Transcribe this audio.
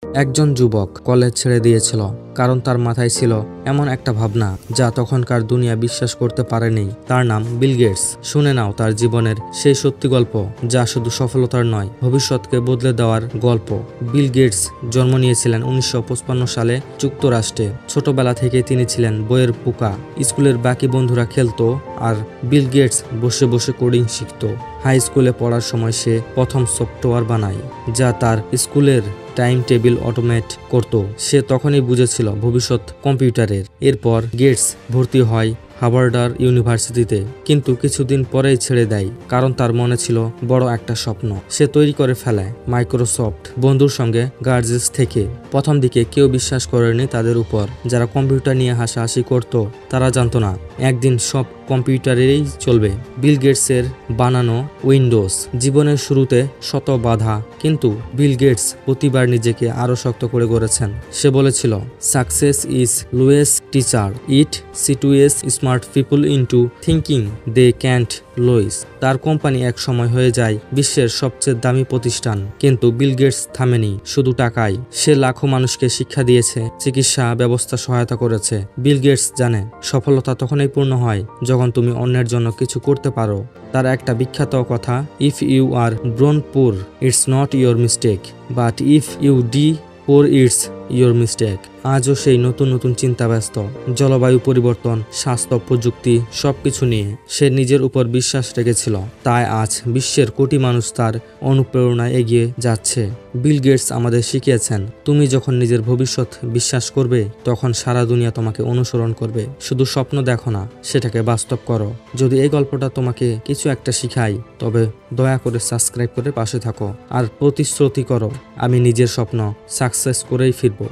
একজন যুবক কলেজ ছেড়ে দিয়েছিল কারণ তার মাথায় ছিল এমন একটা ভাবনা যা তখনকার দুনিয়া বিশ্বাস করতে পারেনি। তার নাম বিল গেটস। শুনে নাও তার জীবনের সেই সত্যি গল্প যা শুধু সফলতার নয়, ভবিষ্যৎকে বদলে দেওয়ার গল্প। বিল গেটস জন্ম নিয়েছিলেন 1955 সালে যুক্তরাষ্ট্রে। ছোটবেলা থেকে তিনি ছিলেন বইয়ের পোকা। স্কুলের বাকি বন্ধুরা খেলতো আর বিল গেটস বসে বসে কোডিং শিখত। হাই স্কুলে পড়ার সময় সে প্রথম সফটওয়্যার বানায় যা তার স্কুলের টাইম টেবিল অটোমেট করত। সে তখনই বুঝেছিল ভবিষ্যৎ কম্পিউটারের। এরপর গেটস ভর্তি হয় হার্ভার্ড ইউনিভার্সিটিতে, কিন্তু কিছুদিন পরেই ছেড়ে দেয় কারণ তার মনে ছিল বড় একটা স্বপ্ন। সে তৈরি করে ফেলে মাইক্রোসফট বন্ধুর সঙ্গে গার্জেস থেকে। প্রথম দিকে কেউ বিশ্বাস করেনি তাদের উপর। যারা কম্পিউটার নিয়ে হাসাহাসি করত তারা জানতো না একদিন সব কম্পিউটারেই চলবে। বিল গেটসের বানানো উইন্ডোজ। জীবনের শুরুতে শত বাধা, কিন্তু বিল গেটস প্রতিবার নিজেকে আরো শক্ত করে গড়েছেন। সে বলেছিল, success is lousy teacher, it seduces smart people into thinking they can't lose. তার কোম্পানি এক সময় হয়ে যায় বিশ্বের সবচেয়ে দামি প্রতিষ্ঠান, কিন্তু বিল গেটস থামেনি শুধু টাকায়। সে লাখো মানুষকে শিক্ষা দিয়েছে, চিকিৎসা ব্যবস্থা সহায়তা করেছে। বিল গেটস জানে সফলতা তখনই পূর্ণ হয় যখন তুমি অন্যের জন্য কিছু করতে পারো। তার একটা বিখ্যাত কথা, ইফ ইউ আর ব্রোন পুর it's not your mistake, but if U D পুর ইটস ইয়োর মিস্টেক। আজও সেই নতুন নতুন চিন্তা ব্যস্ত, জলবায়ু পরিবর্তন, স্বাস্থ্য, প্রযুক্তি সবকিছু নিয়ে সে নিজের উপর বিশ্বাস রেখেছিল। তাই আজ বিশ্বের কোটি মানুষ তার অনুপ্রেরণায় এগিয়ে যাচ্ছে। বিল গেটস আমাদের শিখিয়েছেন, তুমি যখন নিজের ভবিষ্যৎ বিশ্বাস করবে তখন সারা দুনিয়া তোমাকে অনুসরণ করবে। শুধু স্বপ্ন দেখো না, সেটাকে বাস্তব করো। যদি এই গল্পটা তোমাকে কিছু একটা শিখায় তবে দয়া করে সাবস্ক্রাইব করে পাশে থাকো আর প্রতিশ্রুতি করো, আমি নিজের স্বপ্ন সাকসেস করেই ফিরবো।